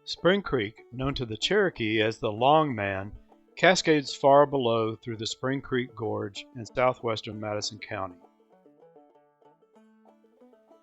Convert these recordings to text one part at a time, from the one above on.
Spring Creek, known to the Cherokee as the Long Man, cascades far below through the Spring Creek Gorge in southwestern Madison County.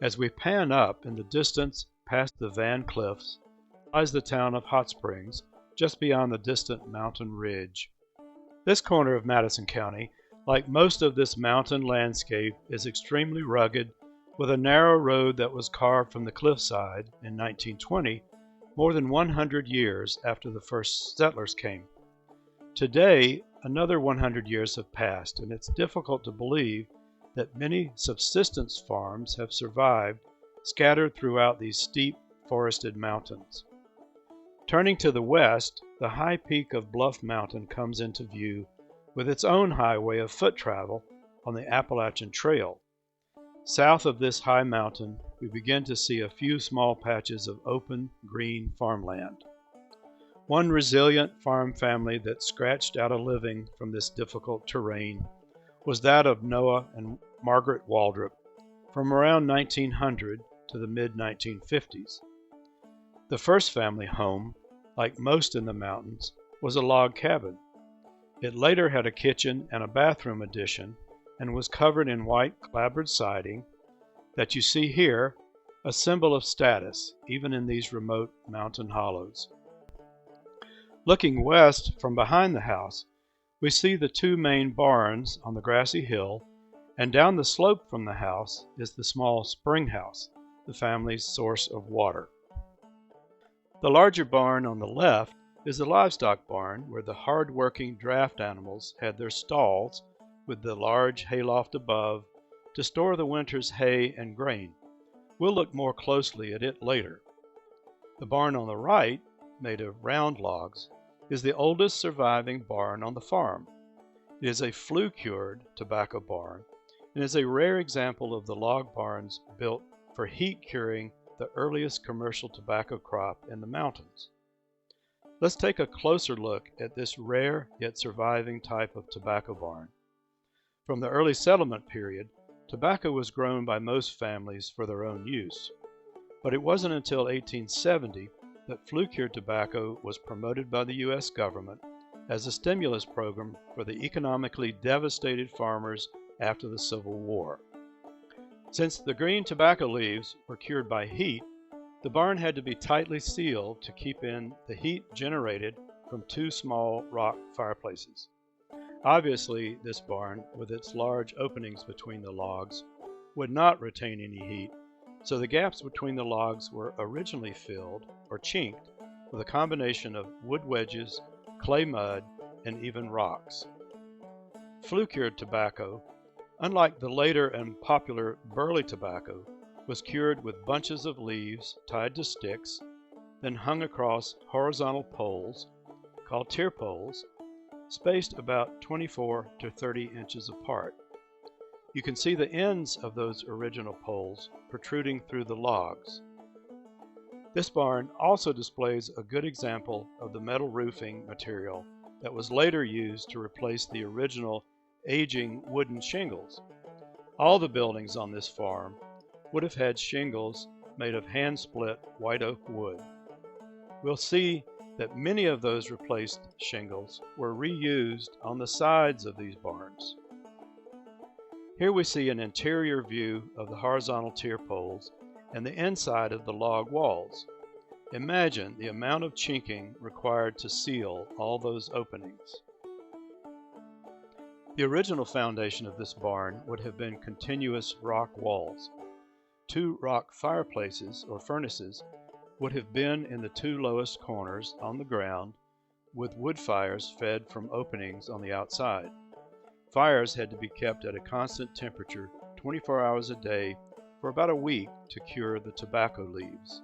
As we pan up in the distance past the Van Cliffs lies the town of Hot Springs, just beyond the distant mountain ridge. This corner of Madison County, like most of this mountain landscape, is extremely rugged, with a narrow road that was carved from the cliffside in 1920, more than 100 years after the first settlers came. Today, another 100 years have passed, and it's difficult to believe that many subsistence farms have survived, scattered throughout these steep, forested mountains. Turning to the west, the high peak of Bluff Mountain comes into view with its own highway of foot travel on the Appalachian Trail. South of this high mountain, we begin to see a few small patches of open, green farmland. One resilient farm family that scratched out a living from this difficult terrain was that of Noah and Margaret Waldroup from around 1900 to the mid-1950s. The first family home, like most in the mountains, was a log cabin. It later had a kitchen and a bathroom addition and was covered in white clapboard siding that you see here, a symbol of status even in these remote mountain hollows. Looking west from behind the house, we see the two main barns on the grassy hill, and down the slope from the house is the small spring house, the family's source of water. The larger barn on the left is the livestock barn where the hard-working draft animals had their stalls with the large hayloft above to store the winter's hay and grain. We'll look more closely at it later. The barn on the right, made of round logs, is the oldest surviving barn on the farm. It is a flue-cured tobacco barn and is a rare example of the log barns built for heat curing the earliest commercial tobacco crop in the mountains. Let's take a closer look at this rare yet surviving type of tobacco barn. From the early settlement period, tobacco was grown by most families for their own use, but it wasn't until 1870 that flue-cured tobacco was promoted by the U.S. government as a stimulus program for the economically devastated farmers after the Civil War. Since the green tobacco leaves were cured by heat, the barn had to be tightly sealed to keep in the heat generated from two small rock fireplaces. Obviously, this barn, with its large openings between the logs, would not retain any heat, so the gaps between the logs were originally filled, or chinked, with a combination of wood wedges, clay mud, and even rocks. Flue-cured tobacco, unlike the later and popular burley tobacco, was cured with bunches of leaves tied to sticks, then hung across horizontal poles, called tier poles, spaced about 24 to 30 inches apart. You can see the ends of those original poles protruding through the logs. This barn also displays a good example of the metal roofing material that was later used to replace the original aging wooden shingles. All the buildings on this farm would have had shingles made of hand-split white oak wood. We'll see that many of those replaced shingles were reused on the sides of these barns. Here we see an interior view of the horizontal tier poles and the inside of the log walls. Imagine the amount of chinking required to seal all those openings. The original foundation of this barn would have been continuous rock walls. Two rock fireplaces or furnaces would have been in the two lowest corners on the ground, with wood fires fed from openings on the outside. Fires had to be kept at a constant temperature 24 hours a day for about a week to cure the tobacco leaves.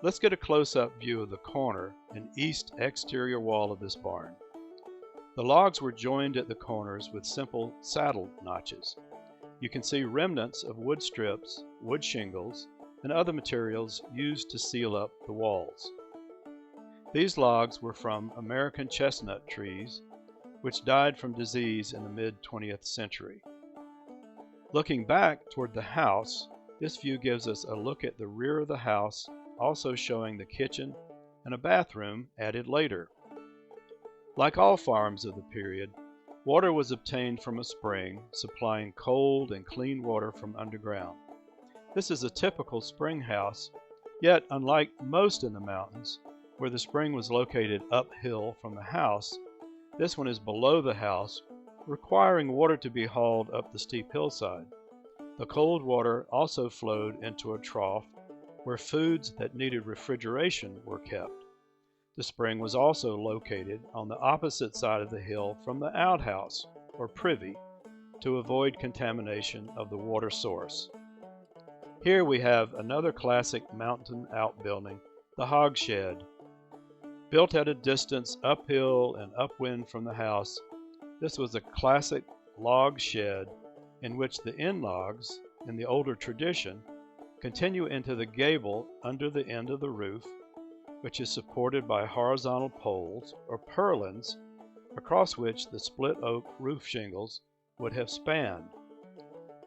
Let's get a close-up view of the corner and east exterior wall of this barn. The logs were joined at the corners with simple saddle notches. You can see remnants of wood strips, wood shingles, and other materials used to seal up the walls. These logs were from American chestnut trees, which died from disease in the mid-20th century. Looking back toward the house, this view gives us a look at the rear of the house also showing the kitchen and a bathroom added later. Like all farms of the period, water was obtained from a spring, supplying cold and clean water from underground. This is a typical spring house, yet unlike most in the mountains, where the spring was located uphill from the house, this one is below the house, requiring water to be hauled up the steep hillside. The cold water also flowed into a trough where foods that needed refrigeration were kept. The spring was also located on the opposite side of the hill from the outhouse, or privy, to avoid contamination of the water source. Here we have another classic mountain outbuilding, the hog shed. Built at a distance uphill and upwind from the house, this was a classic log shed in which the end logs, in the older tradition, continue into the gable under the end of the roof, which is supported by horizontal poles or purlins across which the split oak roof shingles would have spanned.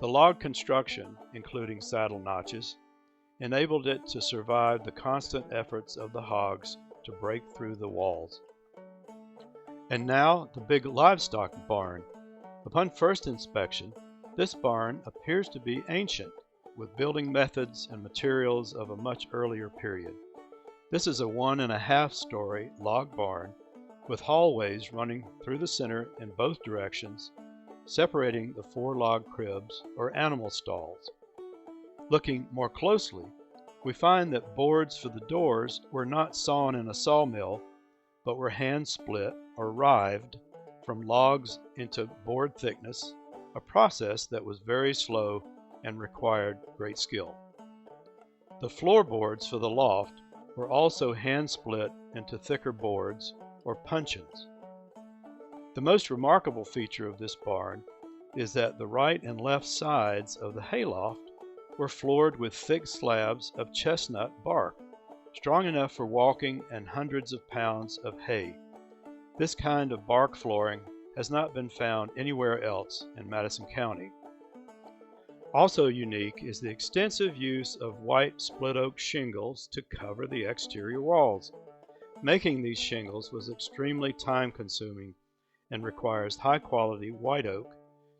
The log construction, including saddle notches, enabled it to survive the constant efforts of the hogs to break through the walls. And now the big livestock barn. Upon first inspection, this barn appears to be ancient, with building methods and materials of a much earlier period. This is a 1.5-story log barn with hallways running through the center in both directions, separating the 4 log cribs or animal stalls. Looking more closely, we find that boards for the doors were not sawn in a sawmill, but were hand split or rived from logs into board thickness, a process that was very slow and required great skill. The floorboards for the loft were also hand split into thicker boards or puncheons. The most remarkable feature of this barn is that the right and left sides of the hayloft were floored with thick slabs of chestnut bark, strong enough for walking and hundreds of pounds of hay. This kind of bark flooring has not been found anywhere else in Madison County. Also unique is the extensive use of white split oak shingles to cover the exterior walls. Making these shingles was extremely time-consuming and requires high-quality white oak,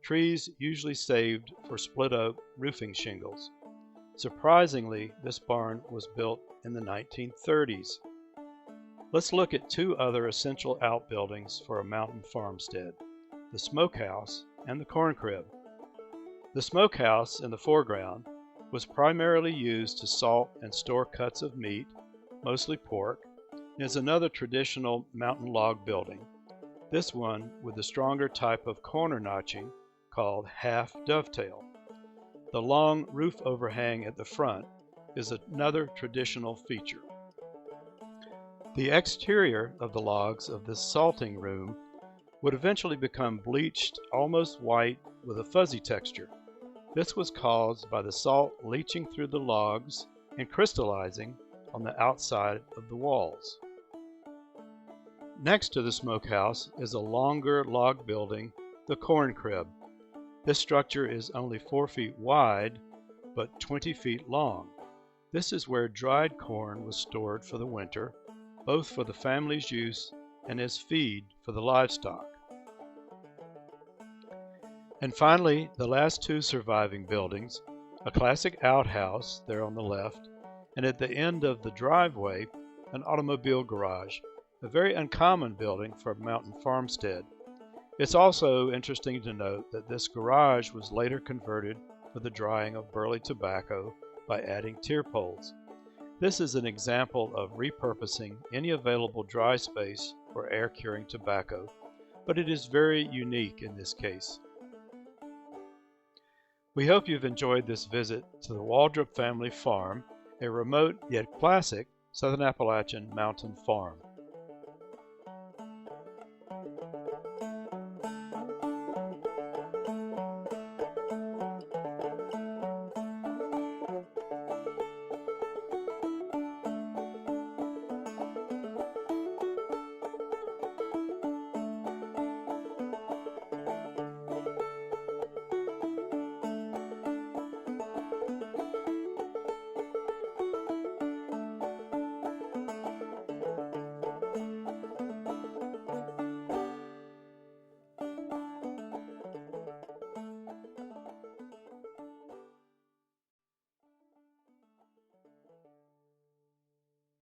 trees usually saved for split oak roofing shingles. Surprisingly, this barn was built in the 1930s. Let's look at 2 other essential outbuildings for a mountain farmstead, the smokehouse and the corn crib. The smokehouse in the foreground was primarily used to salt and store cuts of meat, mostly pork, and is another traditional mountain log building, this one with a stronger type of corner notching called half dovetail. The long roof overhang at the front is another traditional feature. The exterior of the logs of this salting room would eventually become bleached almost white with a fuzzy texture. This was caused by the salt leaching through the logs and crystallizing on the outside of the walls. Next to the smokehouse is a longer log building, the corn crib. This structure is only 4 feet wide, but 20 feet long. This is where dried corn was stored for the winter, both for the family's use and as feed for the livestock. And finally, the last 2 surviving buildings, a classic outhouse there on the left, and at the end of the driveway, an automobile garage, a very uncommon building for a mountain farmstead. It's also interesting to note that this garage was later converted for the drying of burley tobacco by adding tier poles. This is an example of repurposing any available dry space for air curing tobacco, but it is very unique in this case. We hope you've enjoyed this visit to the Waldroup Family Farm, a remote yet classic Southern Appalachian mountain farm.